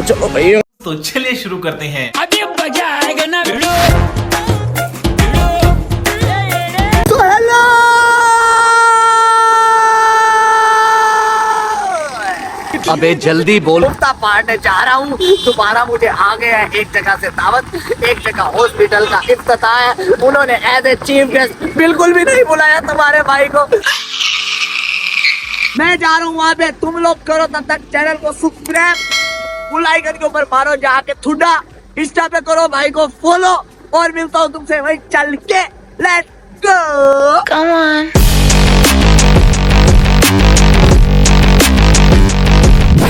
चलो भैया, तो चलिए शुरू करते हैं। अभी मजा आएगा ना भिड़ो। तो हेलो अबे जल्दी बोल। पार्ट जा रहा हूँ दोबारा, मुझे आ गया है एक जगह से दावत, एक जगह हॉस्पिटल का इफ्तिताह है। उन्होंने एज ए चीफ गेस्ट बिल्कुल भी नहीं बुलाया तुम्हारे भाई को। मैं जा रहा हूँ वहाँ पे, तुम लोग करो तब तक चैनल को सब्सक्राइब, फुल आइकन के ऊपर मारो जाके थुड्डा, इंस्टा पे करो भाई को फॉलो, और मिलता हूँ तुमसे वही चल के। Let's go, come on.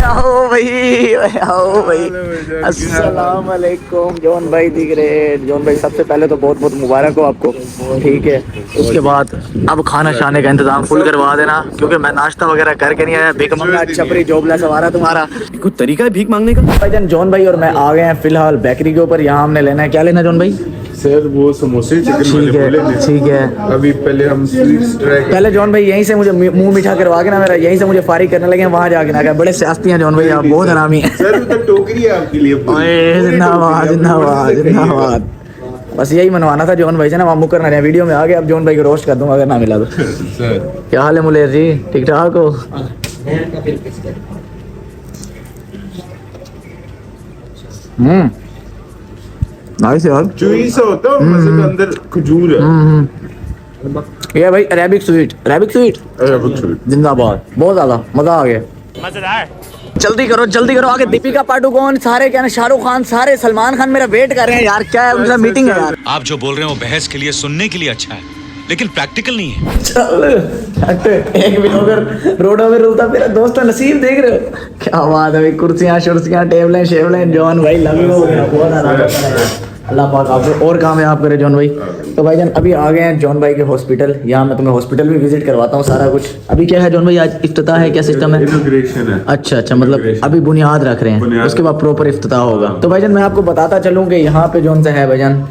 आओ भाई अस्सलाम वालेकुम। जॉन भाई दिख रहे। जॉन भाई सबसे पहले तो बहुत बहुत मुबारक हो आपको, ठीक है। उसके बाद अब खाना शाने का इंतजाम फुल करवा देना, क्योंकि मैं नाश्ता वगैरह करके नहीं आया। भीख मांगना छपरी जॉबलेस हमारा तुम्हारा कुछ तरीका है भीख मांगने का। भाईजान जॉन भाई और मैं आ गए हैं फिलहाल बेकरी के ऊपर। यहाँ हमने लेना है, क्या लेना है जॉन भाई? सर वो समोसे चिकन ठीक है, ठीक है। अभी पहले हम पहले जॉन भाई यहीं से मुझे मुंह मीठा करवा के ना, मेरा यहीं से मुझे फारिग करने लगे, वहाँ जाके ना। बड़े सियासती हैं जॉन भाई, आप बहुत हरामी हैं। सर तो टोकरी है आपके लिए। जिंदाबाद जिंदाबाद जिंदाबाद। बस यही मनवाना था जॉन भाई से ना, वहाँ मुकर ना रहे। वीडियो में आ गए, अब जॉन भाई को रोस्ट कर दूंगा अगर ना मिला तो। सर क्या हाल है मुलेर जी, ठीक ठाक हो? नाइस यार, चुई सा होता है, मजे के अंदर खजूर है। ये भाई अरेबिक स्वीट, अरेबिक स्वीट जिंदाबाद, बहुत ज्यादा मजा आ गया, मजेदार। जल्दी करो आगे। दीपिका पादुकोण सारे, क्या ना, शाहरुख खान सारे, सलमान खान मेरा वेट कर रहे हैं यार। क्या है उनका मीटिंग है यार। आप जो बोल रहे हो बहस के लिए सुनने के लिए अच्छा है, लेकिन प्रैक्टिकल नहीं है। चल एक ब्लॉगर रोडों में रुलता फिर दोस्तों, नसीब देख रहे हो क्या बात है भाई। कुर्सियां शुर्सियां टेबलें शेबलें, जॉन भाई लव यू हो गया, बहुत ज्यादा। अल्लाह पाक आपको और कामयाब करे जॉन भाई। तो भाईजान अभी आ गए हैं जॉन भाई के हॉस्पिटल। यहाँ मैं तुम्हें हॉस्पिटल भी विजिट करवाता हूँ सारा कुछ। अभी क्या है जॉन भाई, आज इफ्तिताह है, क्या सिस्टम है? इनॉग्रेशन है। अच्छा, मतलब अभी बुनियाद रख रहे हैं, उसके बाद प्रॉपर इफ्तिताह होगा। तो भाईजान मैं आपको बताता चलूँ कि यहाँ पे जॉन से है भाईजान,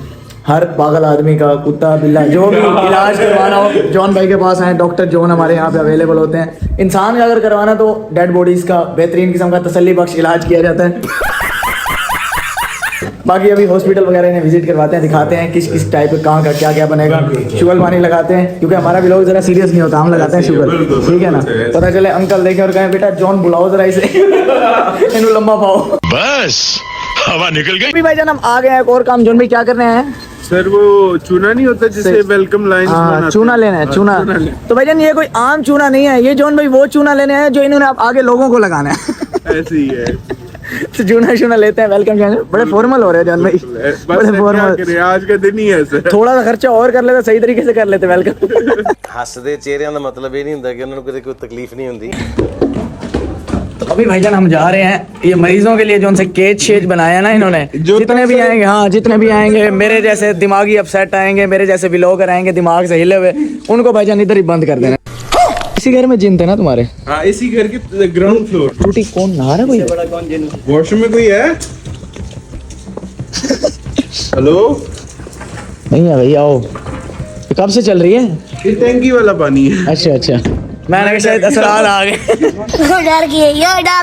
हर पागल आदमी का, कुत्ता बिल्ला जो भी इलाज करवाना हो जॉन भाई के पास आए। डॉक्टर जॉन हमारे यहाँ पे अवेलेबल होते हैं। इंसान का अगर करवाना तो डेड बॉडीज का बेहतरीन किस्म का तसल्ली बख्श इलाज किया जाता है। बाकी अभी हॉस्पिटल वगैरह इन्हें विजिट करवाते हैं, दिखाते हैं किस किस टाइप का, कहाँ का क्या क्या बनेगा। शुगर पानी लगाते हैं, क्योंकि हमारा भी लोग जरा सीरियस नहीं होता, हम लगाते हैं शुगर, ठीक है ना। पता चले अंकल देखें और कहें बेटा जॉन बुलाओ जरा इसे, इन्हें लंबा पाओ, बस हवा निकल गई। भाईजान हम आ गए हैं, एक और काम जॉन भाई क्या कर रहे हैं? सर वो चूना नहीं होता जिसे वेलकम लाइन, हाँ चूना लेना है, चूना। तो भाईजान ये कोई आम चूना नहीं है, ये जॉन भाई वो चूना लेने हैं जो इन्होंने आगे लोगों को लगाना है। ऐसे ही है। तो चूना लेते हैं, वेलकम चैनल। बड़े फॉर्मल हो रहे हैं जॉन भाई, बड़े फॉर्मल। आज का दिन ही है सर। थोड़ा सा खर्चा और कर लेते, सही तरीके से कर लेते वेलकम। हसदे चेहरिਆਂ ਦਾ मतलब ਇਹ ਨਹੀਂ ਹੁੰਦਾ ਕਿ ਉਹਨਾਂ ਨੂੰ ਕੋਈ तकलीफ नहीं ਹੁੰਦੀ। तो अभी भाईजान हम जा रहे हैं, ये मरीजों के लिए जो उनसे केज शेज बनाया ना इन्होंने, जितने भी आएंगे, हाँ जितने भी आएंगे, मेरे जैसे दिमागी अपसेट आएंगे, मेरे जैसे व्लॉगर आएंगे दिमाग से हिले हुए, उनको भाईजान इधर ही बंद कर देना। इसी घर में जिन थे ना तुम्हारे? हाँ इसी घर के ग्राउंड फ्लोर। टूटी कौन नहा रहा है? बड़ा कौन जिन? वॉशरूम में कोई है? हेलो नहीं है भैया, आओ। ये कब से चल रही है? ये टैंकी वाला पानी है। अच्छा, मैंने शायद असरार आ गए। डर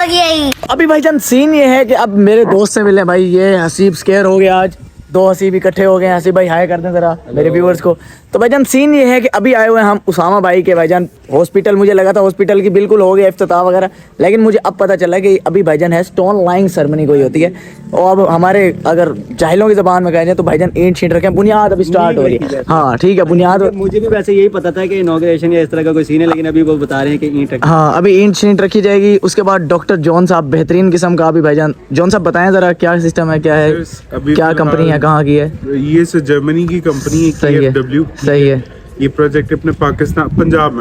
गई। अभी भाईजान सीन ये है कि अब मेरे दोस्त से मिले भाई, ये हसीब स्केयर हो गया आज, दो हसीब इकट्ठे हो गए। हसीब भाई हाय कर दें जरा मेरे व्यूअर्स को। तो भाईजान सीन ये है कि अभी आए हुए हैं हम उसामा भाई के भाईजान हॉस्पिटल। मुझे लगा था हॉस्पिटल की बिल्कुल हो गया इफ्तिताह वगैरह, लेकिन मुझे अब पता चला कि अभी भाईजान है स्टोन लाइंग सेरेमनी कोई होती है। और अब हमारे अगर जाहिलों की ज़बान में कह जाए तो भाईजान ईंट शीट रखें, बुनियाद अभी स्टार्ट हो रही है। हाँ ठीक है, बुनियाद। मुझे भी वैसे यही पता था कि इनॉग्रेशन या इस तरह का कोई सीन है, लेकिन अभी वो बता रहे हैं कि ईंट। हाँ अभी ईंट शीट रखी जाएगी। उसके बाद डॉक्टर जॉन साहब बेहतरीन किस्म का, अभी भाईजान जॉन साहब बताएं जरा क्या सिस्टम है, क्या है, क्या कंपनी है, कहाँ की है? ये जर्मनी की कंपनी है, KFW। सही है। ये प्रोजेक्ट अपने पाकिस्तान पंजाब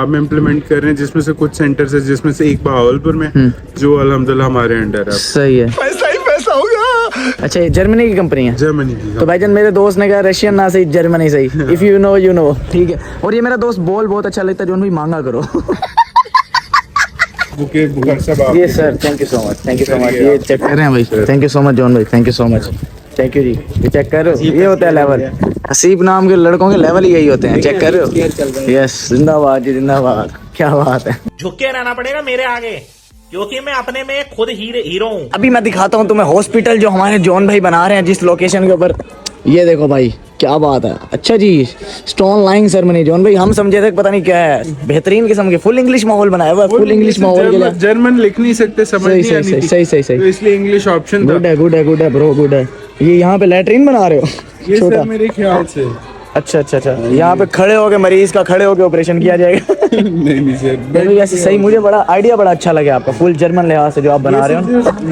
में इम्प्लीमेंट कर रहे हैं, जिसमें से कुछ सेंटर्स है, जिसमें से एक बहावलपुर में, जो अल्हम्दुलिल्लाह हमारे अंडर है। सही है, पैसा ही पैसा होगा। अच्छा ये जर्मनी की कंपनी है? जर्मनी की। तो भाईजान मेरे दोस्त ने कहा रशियन ना सही, जर्मनी सही। If you know you know, ठीक है। और ये मेरा दोस्त बोल बहुत अच्छा लगता है, जो भी मांगा करो। ये sir thank you so much, thank you so much. ये चेक कर रहे हैं भाई, thank you so much John भाई, thank you so much, thank you जी। ये चेक कर रहे हो, ये होता है लेवल। हसीब नाम के लड़कों के लेवल ही यही होते हैं, चेक कर रहे हो? यस जिंदाबाद जी जिंदाबाद, क्या बात है। झुक के रहना पड़ेगा मेरे आगे। क्योंकि मैं अपने में खुद हीरो हूँ। अभी मैं दिखाता हूँ तुम्हें हॉस्पिटल जो हमारे जॉन भाई बना रहे हैं जिस लोकेशन के ऊपर। ये देखो भाई क्या बात है। अच्छा जी, स्टोन लाइंग सेरेमनी। जॉन भाई हम समझे थे कि पता नहीं क्या है, बेहतरीन किस्म के फुल इंग्लिश माहौल बनाया हुआ है। फुल इंग्लिश माहौल के लिए जर्मन लिख नहीं सकते, समझ नहीं आनी थी, सही तो इसलिए इंग्लिश ऑप्शन था। गुड है ब्रो, गुड है। ये यहाँ पे लैट्रिन बना रहे हो? ये छोटा सर मेरे ख्याल से अच्छा। यहाँ पे खड़े होके मरीज का खड़े होके ऑपरेशन किया जाएगा। नहीं सर, भाई ऐसे सही, मुझे बड़ा आइडिया बड़ा अच्छा लगा आपका, फुल जर्मन लिहाज से जो आप बना रहे हो।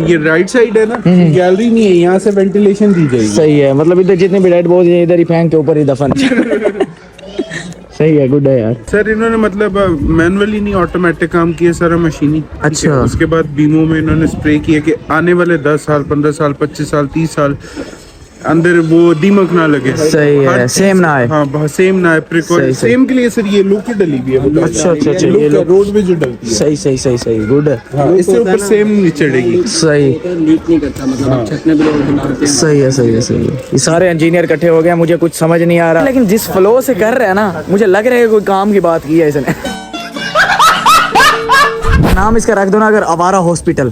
ये राइट साइड है ना, गैलरी नहीं है, यहाँ से वेंटिलेशन दी जाएगी। सही है, मतलब इधर जितने भी डेड बॉडी है इधर ही फेंक के ऊपर ही दफन। सही है, गुड है यार। सर इन्होंने मतलब मैनुअली नहीं ऑटोमेटिक काम किया, सारा मशीनी। अच्छा। उसके बाद बीमों में इन्होंने स्प्रे किया कि आने वाले 10 साल 15 साल 25 साल 30 साल अंदर वो दीमक ना लगे। सही है, सेम ना आए। हाँ सेम ना आए। सही। सेम के लिए सर ये लुक की डली हुई है। अच्छा, ये रोड में जो डलती है। सही, गुड है। हाँ, इससे ऊपर सेम नहीं चढ़ेगी। सही, लीक नहीं करता, मतलब आप छत में भी लोग बनाते हैं। सही है। ये सारे इंजीनियर इकट्ठे हो गए, मुझे कुछ समझ नहीं आ रहा, लेकिन जिस फ्लो से कर रहे हैं ना, मुझे लग रहा है कोई काम की बात की है इसने। नाम इसका रख दो ना अगर, आवारा हॉस्पिटल।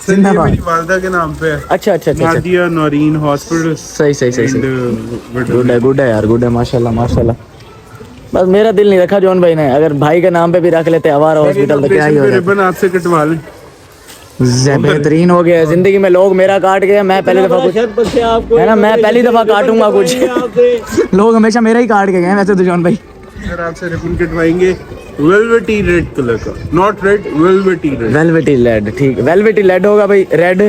सर ये मेरी वालदा के नाम पे है। अच्छा। नादिया नौरीन हॉस्पिटल। सही। गुड है यार, गुड है, माशाल्लाह। बस मेरा दिल नहीं रखा जॉन भाई ने, अगर भाई के नाम पे भी रख लेते आवारा हॉस्पिटल तो क्या ही हो जाता। रिबन आपसे कटवा लें। बेहतरीन हो गया। जिंदगी में लोग मेरा काट गए, मैं पहली दफा कुछ है ना, मैं पहली दफा काटूंगा कुछ। लोग हमेशा मेरा ही काट के गए वैसे तो जॉन भाई। सर आपसे रिबन कटवाएंगे वेलवेटी रेड कलर का, not red, velvety red. Velvety red, ठीक है, वेलवेटी रेड होगा भाई, रेड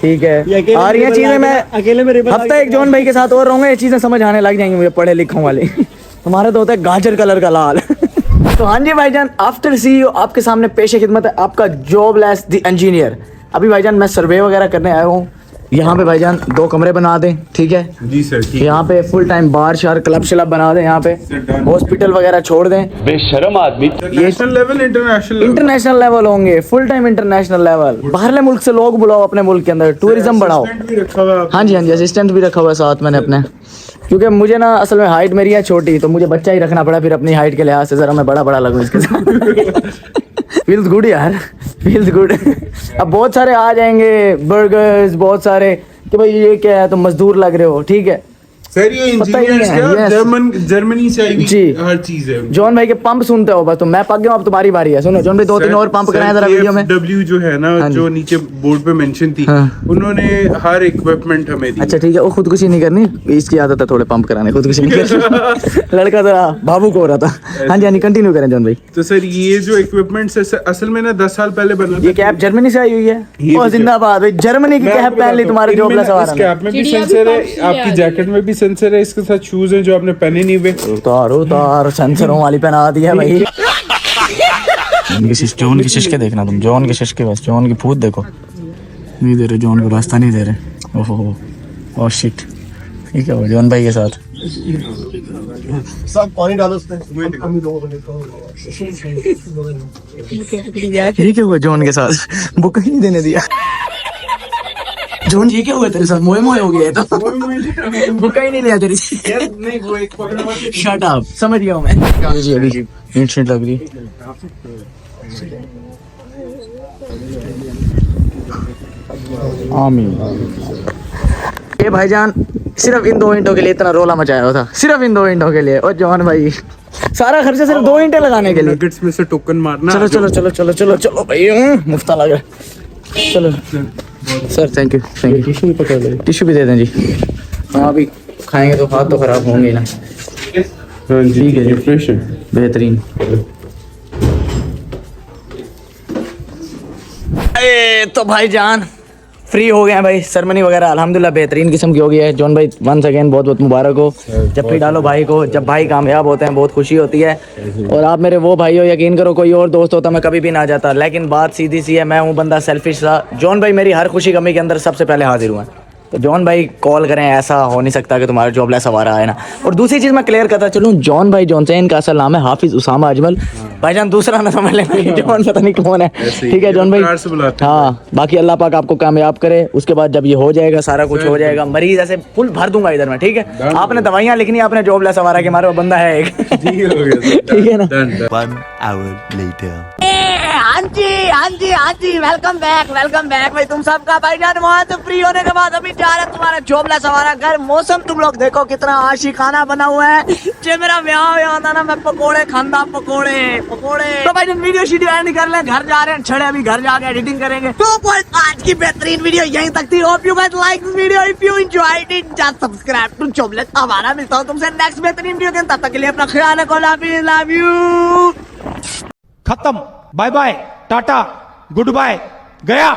ठीक है। और ये चीजें मैं अकेले में हफ्ता एक जॉन भाई के साथ और रहूंगा, ये चीजें समझ आने लग जाएंगी मुझे, पढ़े लिखों वाले। तुम्हारे तो होता है गाजर कलर का लाल। तो हाँ जी भाईजान, आफ्टर सीईओ आपके सामने पेश खिदमत है आपका जॉबलेस द इंजीनियर। अभी भाईजान मैं सर्वे वगैरह करने आया हूँ यहाँ पे। भाईजान 2 कमरे बना दें, ठीक है जी सर, ठीक। यहाँ पे फुल टाइम बार शार क्लब शलब बना दें, यहाँ पे हॉस्पिटल वगैरह छोड़ दें। बेशरम आदमी। नेशनल लेवल इंटरनेशनल लेवल होंगे, फुल टाइम इंटरनेशनल लेवल। बाहरले मुल्क से लोग बुलाओ अपने मुल्क के अंदर, टूरिज्म बढ़ाओ। हाँ जी, असिस्टेंट भी रखा हुआ है साथ मैंने अपने, क्योंकि मुझे ना असल में हाइट मेरी है छोटी, तो मुझे बच्चा ही रखना पड़ा फिर अपनी हाइट के लिहाज से, जरा मैं बड़ा लगूं इसके साथ। फील्स गुड यार, फील्स गुड। अब बहुत सारे आ जाएंगे बर्गर्स, बहुत सारे कि भाई ये क्या है, तुम मजदूर लग रहे हो, ठीक है सर। ये इंजीनियर्स का जर्मनी से आई जी हर चीज है। जॉन भाई के पंप सुनते हो बस, तो मैं पक गया हूं, अब तुम्हारी बारी है। सुनो जॉन भाई 2-3 और पंप कराए जरा वीडियो में। डब्ल्यू जो है ना, जो नीचे बोर्ड पे मेंशन थी, उन्होंने हर इक्विपमेंट हमें दी। अच्छा ठीक है, वो खुदकुशी नहीं करनी, इसकी आदत है थोड़े पंप कराने, खुदकुशी नहीं करनी। लड़का जरा भावुक हो रहा था। हाँ जी, कंटिन्यू करें जॉन भाई। तो सर ये जो इक्विपमेंट असल में ना 10 साल पहले बना था। ये कैप जर्मनी से आई हुई है। ओ जिंदाबाद भाई, जर्मनी की कैप पहन ली तुम्हारे जॉबलेस आवारा ने। कैप में भी सेंसर है, आपकी जैकेट में भी सेंसर है, इसके साथ शूज हैं जो आपने पहने नहीं हुए। उतार सेंसरों वाली पहना दी है भाई। जॉन की शिश के देखना तुम, जॉन की शिश के बस, जॉन की फूट देखो, नहीं दे रहे जॉन को रास्ता, नहीं दे रहे। ओहो ओह शिट, ठीक है जॉन भाई के साथ। सब पानी डालो उसमें। ठीक है हुआ जॉन के साथ, बुक ही नहीं देने दिया। जॉन जी क्या हुआ तेरे साथ, मोए हो गया है तो बुक ही नहीं लिया तेरी। शट अप, समझ गया हूं मैं। जी अभी इंस्टेंट लग रही। आमीन। ये भाईजान सिर्फ इन 2 ईंटों के लिए इतना रोला मचाया हुआ था, सिर्फ इन 2 ईंटों के लिए। और जॉन भाई सारा खर्चा सिर्फ 2 ईंटें लगाने के लिए। नगेट्स में से टोकन मारना। चलो भाई, मुफ्ता लग रहा है। चलो सर, थैंक यू। टिश्यू भी दे दें जी। हाँ अभी खाएंगे तो हाथ तो खराब होंगे ना। हाँ जी, ठीक है जी, फ्रेश है, बेहतरीन। तो भाईजान फ्री हो गए हैं भाई, सेरेमनी वगैरह अल्हम्दुलिल्लाह बेहतरीन किस्म की हो गई है। जॉन भाई वंस अगेन बहुत बहुत मुबारक हो। जब भी डालो भाई को, जब भाई कामयाब होते हैं बहुत खुशी होती है। और आप मेरे वो भाई हो, यकीन करो कोई और दोस्त होता मैं कभी भी ना जाता, लेकिन बात सीधी सी है, मैं हूँ बंदा सेल्फिश सा। जॉन भाई मेरी हर खुशी कमी के अंदर सबसे पहले हाजिर हुआ है। तो जॉन भाई कॉल करें, ऐसा हो नहीं सकता कि तुम्हारा जॉबलेस आवारा है ना। और दूसरी चीज़ मैं क्लियर करता चलूँ, जॉन भाई जॉन से इनका असल नाम है हाफिज उसामा अजमल। भाईजान दूसरा ना समझ लेना, जॉन पता नहीं कौन है, ठीक है जॉन भाई। हाँ बाकी अल्लाह पाक आपको कामयाब करे। उसके बाद जब ये हो जाएगा, सारा कुछ हो जाएगा, मरीज ऐसे फुल भर दूंगा इधर में, ठीक है। आपने दवाइयाँ लिखनी, आपने जॉबलेस आवारा के मारे वो बंदा है एक, ठीक है ना। हाँ जी वेलकम बैक भाई तुम सबका भाईजान वहाँ से फ्री होने के बाद अभी जा रहे हैं तुम्हारा जोबलेस हमारा घर। मौसम तुम लोग देखो कितना आशिकाना बना हुआ है। जो मेरा ब्याह होता ना मैं पकोड़े खांदा पकोड़े। तो भाई वीडियो शीडियो एंड कर ले, घर जा रहे हैं छड़े, अभी घर जाके एडिटिंग करेंगे। तो आज की बेहतरीन वीडियो यहीं तक थी। Hope you guys like this video, if you enjoyed it just subscribe to Jobless. हमारा मिलता हूँ तुमसे नेक्स्ट बेहतरीन वीडियो के, तब तक के लिए अपना ख्याल रखो। Love you. खत्म, bye bye, tata, goodbye, गया।